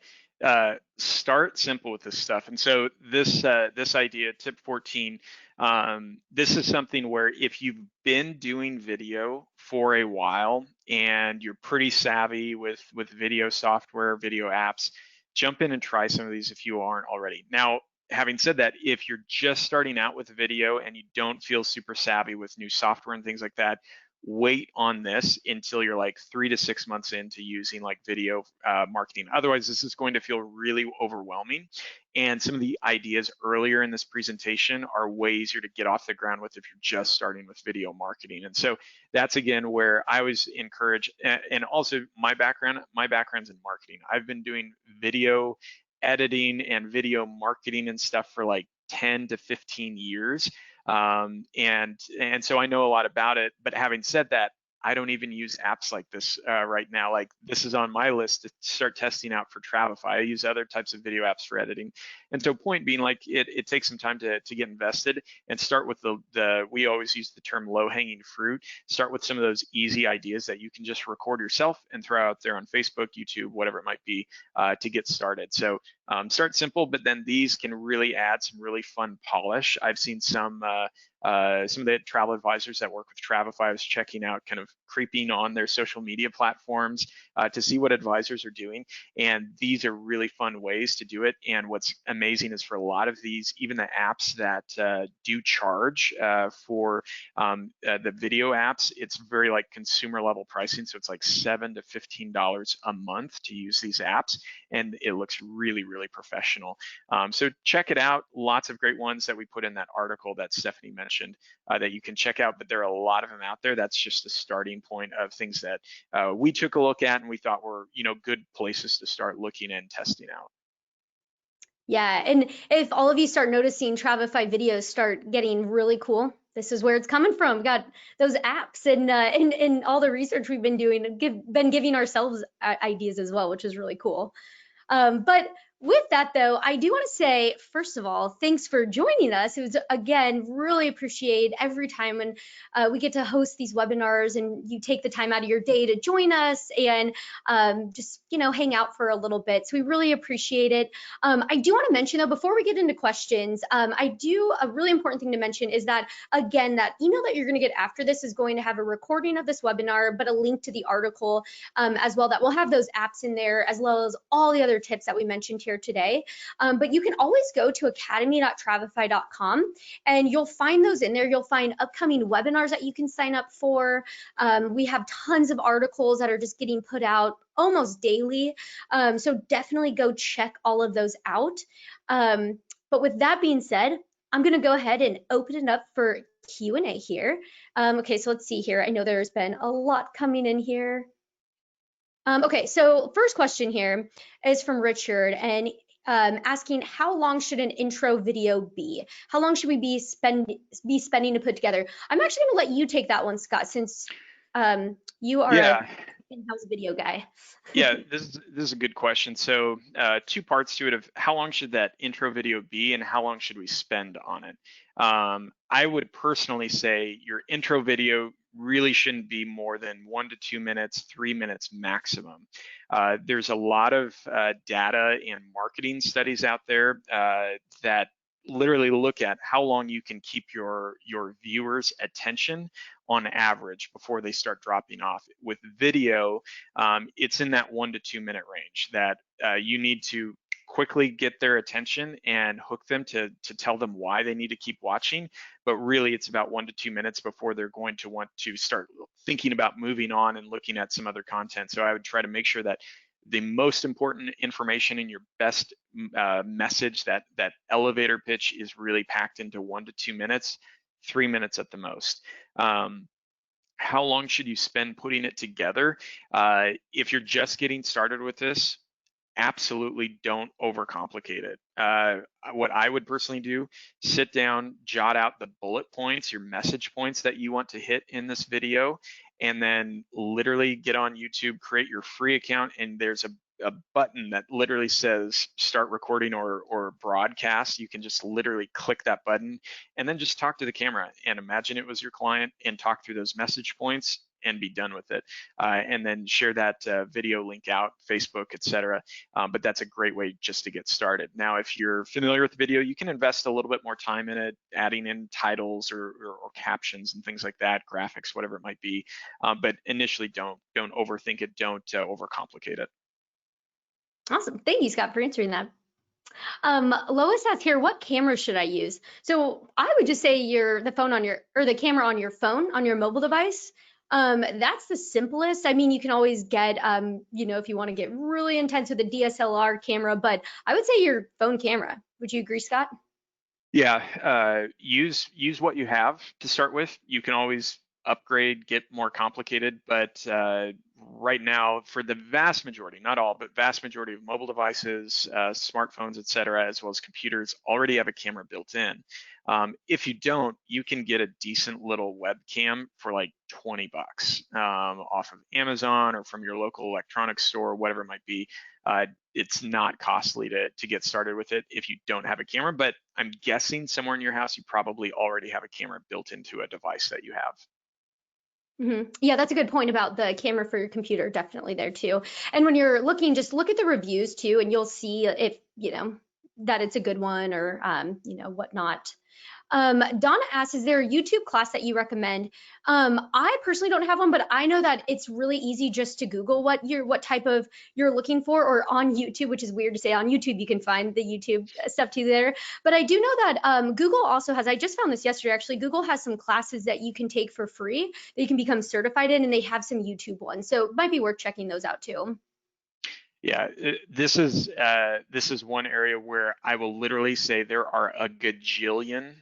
Start simple with this stuff. And so this idea, tip 14, this is something where if you've been doing video for a while and you're pretty savvy with video software, video apps, jump in and try some of these if you aren't already. Now, having said that, if you're just starting out with video and you don't feel super savvy with new software and things like that, wait on this until you're like 3 to 6 months into using like video marketing. Otherwise, this is going to feel really overwhelming. And some of the ideas earlier in this presentation are way easier to get off the ground with if you're just starting with video marketing. And so that's again where I always encourage, and also my background's in marketing. I've been doing video editing and video marketing and stuff for like 10 to 15 years. And so I know a lot about it, but having said that, I don't even use apps like this right now. Like this is on my list to start testing out for Travefy. I use other types of video apps for editing. And so point being, like it takes some time to get invested and start with we always use the term low hanging fruit. Start with some of those easy ideas that you can just record yourself and throw out there on Facebook, YouTube, whatever it might be, to get started. So start simple, but then these can really add some really fun polish. I've seen some of the travel advisors that work with Travefy. I was checking out, kind of creeping on their social media platforms to see what advisors are doing. And these are really fun ways to do it. And what's amazing is for a lot of these, even the apps that do charge for the video apps, it's very like consumer level pricing. So it's like $7 to $15 a month to use these apps. And it looks really, really professional. So check it out. Lots of great ones that we put in that article that Stephanie mentioned that you can check out, but there are a lot of them out there. That's just the starting point of things that we took a look at and we thought were, good places to start looking and testing out. Yeah, and if all of you start noticing Travefy videos start getting really cool, this is where it's coming from. We've got those apps and all the research we've been doing, been giving ourselves ideas as well, which is really cool. But with that, though, I do want to say, first of all, thanks for joining us. It was, again, really appreciate every time when we get to host these webinars and you take the time out of your day to join us and just, hang out for a little bit. So we really appreciate it. I do want to mention, though, before we get into questions, a really important thing to mention is that, again, that email that you're going to get after this is going to have a recording of this webinar, but a link to the article as well, that will have those apps in there, as well as all the other tips that we mentioned here today. But you can always go to academy.travefy.com and you'll find those in there. You'll find upcoming webinars that you can sign up for. We have tons of articles that are just getting put out almost daily. So definitely go check all of those out. But with that being said, I'm going to go ahead and open it up for Q&A here. Okay, so let's see here. I know there's been a lot coming in here. Okay, so first question here is from Richard, and asking, how long should an intro video be? How long should we be spending to put together? I'm actually going to let you take that one, Scott, since you are an in-house video guy. Yeah, this is a good question. So two parts to it of how long should that intro video be and how long should we spend on it? I would personally say your intro video really shouldn't be more than 1 to 2 minutes, 3 minutes maximum. There's a lot of data and marketing studies out there that literally look at how long you can keep your viewers' attention on average before they start dropping off. With video, it's in that 1 to 2 minute range that you need to quickly get their attention and hook them to tell them why they need to keep watching. But really, it's about 1 to 2 minutes before they're going to want to start thinking about moving on and looking at some other content. So I would try to make sure that the most important information in your best message, that elevator pitch, is really packed into 1 to 2 minutes, 3 minutes at the most. How long should you spend putting it together? If you're just getting started with this, absolutely don't overcomplicate it. What I would personally do, sit down, jot out the bullet points, your message points that you want to hit in this video, and then literally get on YouTube, create your free account, and there's a button that literally says start recording or broadcast. You can just literally click that button and then just talk to the camera and imagine it was your client and talk through those message points and be done with it. And then share that video link out, Facebook, etc. But that's a great way just to get started. Now, if you're familiar with the video, you can invest a little bit more time in it, adding in titles or captions and things like that, graphics, whatever it might be. But initially, don't overthink it. Don't overcomplicate it. Awesome. Thank you, Scott, for answering that. Lois asks here, what camera should I use? So I would just say the phone on the camera on your phone, on your mobile device. That's the simplest. I mean, you can always get, if you want to get really intense with a DSLR camera, but I would say your phone camera. Would you agree, Scott? Yeah, use what you have to start with. You can always upgrade, get more complicated, but right now, for the vast majority, not all, but vast majority of mobile devices, smartphones, et cetera, as well as computers, already have a camera built in. If you don't, you can get a decent little webcam for like 20 bucks off of Amazon or from your local electronics store, whatever it might be. It's not costly to get started with it if you don't have a camera, but I'm guessing somewhere in your house, you probably already have a camera built into a device that you have. Yeah, that's a good point about the camera for your computer. Definitely there too. And when you're looking, just look at the reviews too, and you'll see if, that it's a good one or, whatnot. Donna asks, is there a YouTube class that you recommend? I personally don't have one, but I know that it's really easy just to Google what type of you're looking for, or on YouTube, which is weird to say. On YouTube, you can find the YouTube stuff too there. But I do know that Google also has, I just found this yesterday, actually, Google has some classes that you can take for free that you can become certified in, and they have some YouTube ones. So it might be worth checking those out too. Yeah, this is one area where I will literally say there are a gajillion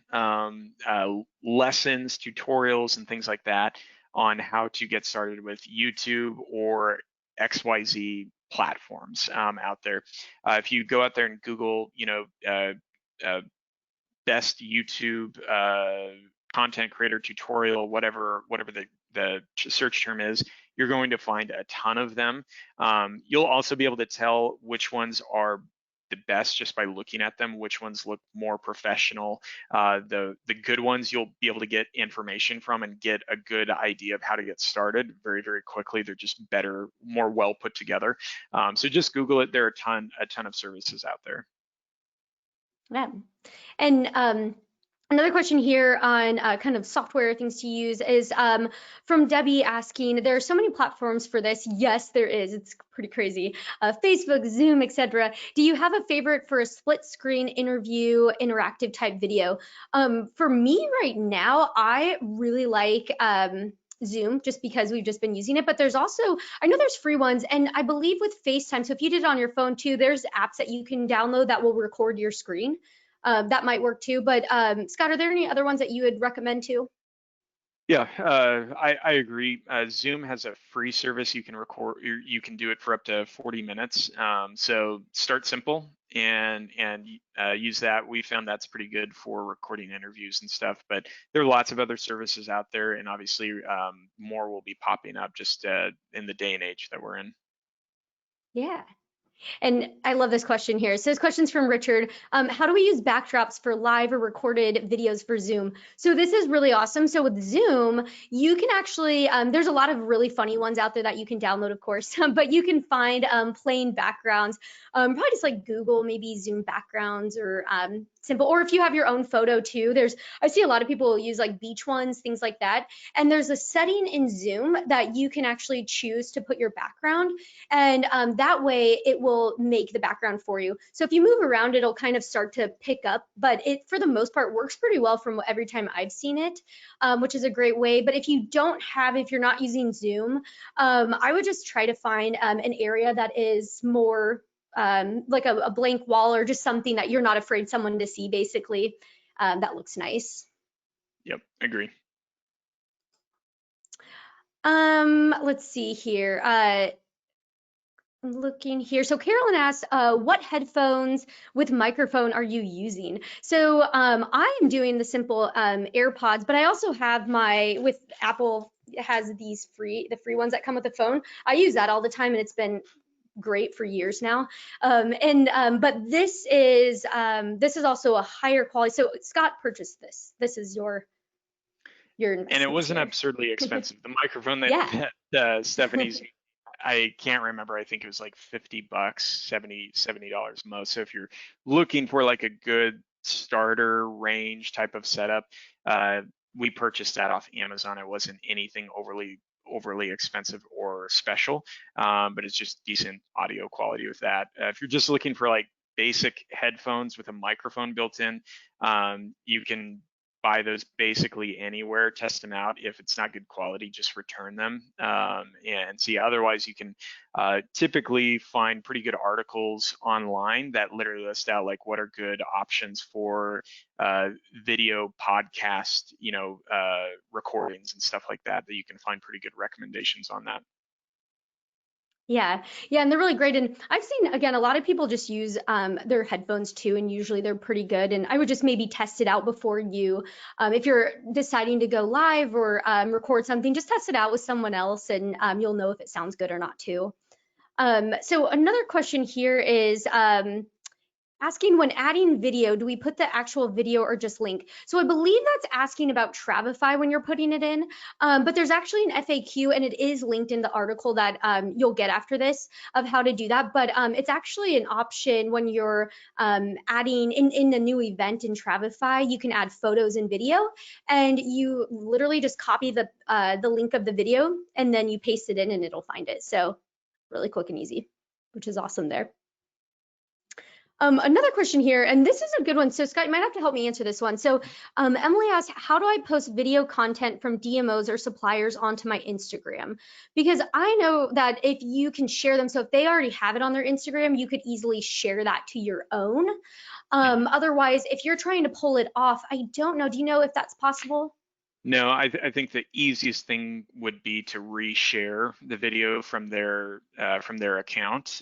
lessons, tutorials, and things like that on how to get started with YouTube or XYZ platforms out there. If you go out there and Google, best YouTube content creator tutorial, whatever the search term is, you're going to find a ton of them. You'll also be able to tell which ones are the best just by looking at them, which ones look more professional. The good ones you'll be able to get information from and get a good idea of how to get started very, very quickly. They're just better, more well put together. So just Google it. There are a ton of services out there. Yeah. And another question here on kind of software things to use is from Debbie asking, there are so many platforms for this. Yes, there is. It's pretty crazy. Facebook, Zoom, etc. Do you have a favorite for a split screen interview, interactive type video? For me right now, I really like Zoom, just because we've just been using it, but there's also, I know there's free ones, and I believe with FaceTime, so if you did it on your phone too, there's apps that you can download that will record your screen. That might work too. But Scott, are there any other ones that you would recommend too? Yeah, I agree. Zoom has a free service. You can record, you can do it for up to 40 minutes. So start simple and use that. We found that's pretty good for recording interviews and stuff. But there are lots of other services out there, and obviously more will be popping up just in the day and age that we're in. Yeah. And I love this question here. So this question's from Richard. How do we use backdrops for live or recorded videos for Zoom? So this is really awesome. So with Zoom, you can actually, there's a lot of really funny ones out there that you can download, of course, but you can find plain backgrounds, probably just like Google, maybe Zoom backgrounds or simple, or if you have your own photo too, I see a lot of people use like beach ones, things like that. And there's a setting in Zoom that you can actually choose to put your background. And that way it will make the background for you. So if you move around, it'll kind of start to pick up, but it, for the most part, works pretty well from every time I've seen it, which is a great way. But if you don't have, if you're not using Zoom, I would just try to find an area that is more like a blank wall, or just something that you're not afraid someone to see, basically. That looks nice. Yep, agree. Let's see here. I'm looking here. So Carolyn asked, what headphones with microphone are you using? So I am doing the simple AirPods, but I also have my, with Apple has these the free ones that come with the phone. I use that all the time, and it's been great for years now. But this is also a higher quality. So Scott purchased this. This is your And it investment wasn't here. absurdly expensive. The microphone that, Yeah. Stephanie's, I can't remember. I think it was like $50, $70 most. So if you're looking for like a good starter range type of setup, we purchased that off Amazon. It wasn't anything overly expensive or special, but it's just decent audio quality with that. If you're just looking for like basic headphones with a microphone built in, you can buy those basically anywhere, test them out. If it's not good quality, just return them and see. Otherwise, you can typically find pretty good articles online that literally list out like what are good options for video podcast, recordings and stuff like that, that you can find pretty good recommendations on that. Yeah, yeah, and they're really great. And I've seen, again, a lot of people just use their headphones too, and usually they're pretty good. And I would just maybe test it out before you, if you're deciding to go live or record something, just test it out with someone else, and you'll know if it sounds good or not too. So another question here is, asking, when adding video, do we put the actual video or just link? So I believe that's asking about Travefy when you're putting it in, but there's actually an FAQ, and it is linked in the article that you'll get after this of how to do that. But it's actually an option when you're adding in the new event in Travefy. You can add photos and video, and you literally just copy the link of the video, and then you paste it in, and it'll find it. So really quick and easy, which is awesome there. Another question here, and this is a good one. So Scott, you might have to help me answer this one. So Emily asked, how do I post video content from DMOs or suppliers onto my Instagram? Because I know that if you can share them, so if they already have it on their Instagram, you could easily share that to your own. Otherwise, if you're trying to pull it off, I don't know. Do you know if that's possible? No, I think the easiest thing would be to reshare the video from their account.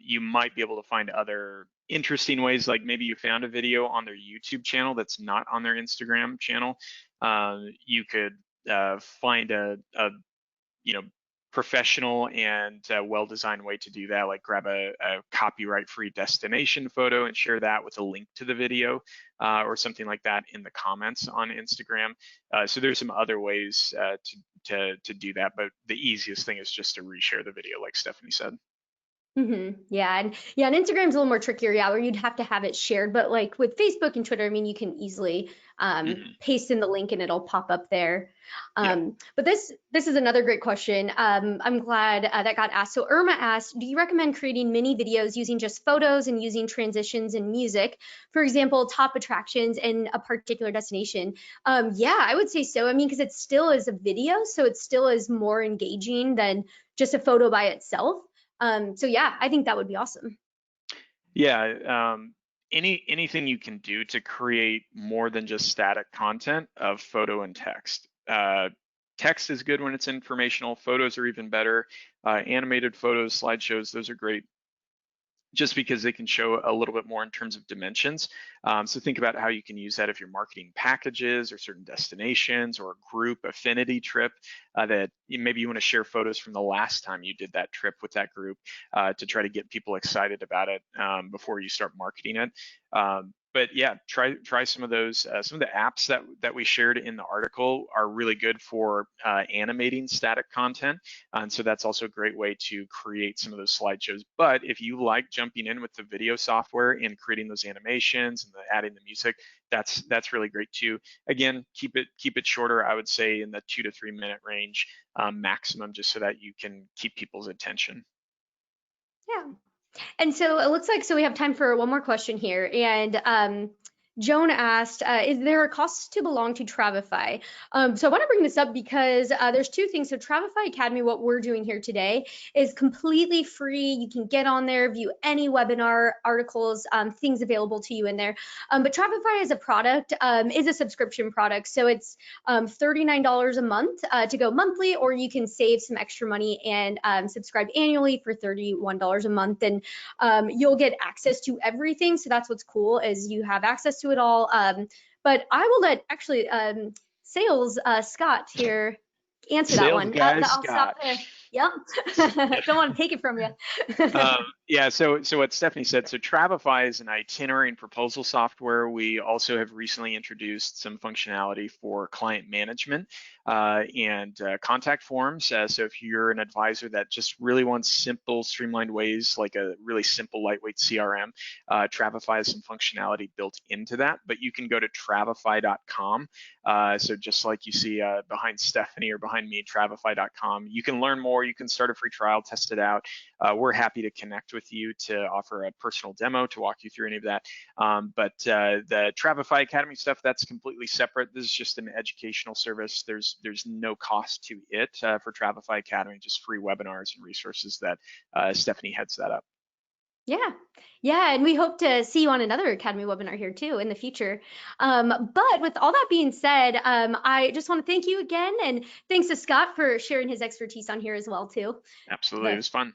You might be able to find other interesting ways, like maybe you found a video on their YouTube channel that's not on their Instagram channel. You could find a professional and well-designed way to do that, like grab a copyright-free destination photo and share that with a link to the video or something like that in the comments on Instagram. So there's some other ways to do that, but the easiest thing is just to reshare the video, like Stephanie said. Yeah, and Instagram's a little more trickier, yeah, where you'd have to have it shared. But like with Facebook and Twitter, I mean, you can easily paste in the link and it'll pop up there. But this is another great question. I'm glad that got asked. So Irma asked, do you recommend creating mini videos using just photos and using transitions and music? For example, top attractions in a particular destination. Yeah, I would say so. I mean, because it still is a video, so it still is more engaging than just a photo by itself. So yeah, I think that would be awesome. Yeah, anything you can do to create more than just static content of photo and text. Text is good when it's informational. Photos are even better. Animated photos, slideshows, those are great just because they can show a little bit more in terms of dimensions. So think about how you can use that if you're marketing packages or certain destinations or a group affinity trip that maybe you want to share photos from the last time you did that trip with that group to try to get people excited about it before you start marketing it. But yeah, try some of those. Some of the apps that we shared in the article are really good for animating static content, and so that's also a great way to create some of those slideshows. But if you like jumping in with the video software and creating those animations and adding the music, that's really great too. Again, keep it shorter. I would say in the 2 to 3 minute range maximum, just so that you can keep people's attention. Yeah. And so it looks like so we have time for one more question here. And Joan asked, "Is there a cost to belong to Travefy?" So I want to bring this up because there's two things. So Travefy Academy, what we're doing here today, is completely free. You can get on there, view any webinar articles, things available to you in there. But Travefy as a product is a subscription product, so it's $39 a month to go monthly, or you can save some extra money and subscribe annually for $31 a month. And you'll get access to everything. So that's what's cool is you have access to it all. But I will let actually sales Scott here answer that Sales one. guy, I'll stop Scott. there. Yep. Don't want to take it from you. Yeah, so what Stephanie said, so Travefy is an itinerary and proposal software. We also have recently introduced some functionality for client management and contact forms. So if you're an advisor that just really wants simple, streamlined ways, like a really simple, lightweight CRM, Travefy has some functionality built into that, but you can go to travefy.com. So just like you see behind Stephanie or behind me, travefy.com, you can learn more, you can start a free trial, test it out. We're happy to connect with you to offer a personal demo to walk you through any of that. But the Travefy Academy stuff, that's completely separate. This is just an educational service. There's no cost to it for Travefy Academy, just free webinars and resources that Stephanie heads that up. Yeah, yeah, and we hope to see you on another Academy webinar here too in the future. But with all that being said, I just want to thank you again, and thanks to Scott for sharing his expertise on here as well too. Absolutely, it But was fun.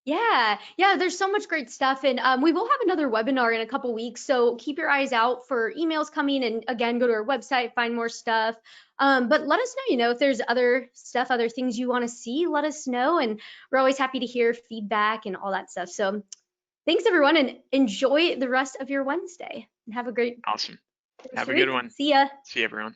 yeah, yeah, there's so much great stuff, and we will have another webinar in a couple weeks, so keep your eyes out for emails coming, and again, go to our website, find more stuff. But let us know, if there's other stuff, other things you want to see, let us know, and we're always happy to hear feedback and all that stuff. So thanks everyone, and enjoy the rest of your Wednesday, and have a great Awesome. rest of Have a your good week. one. See ya. See you, everyone.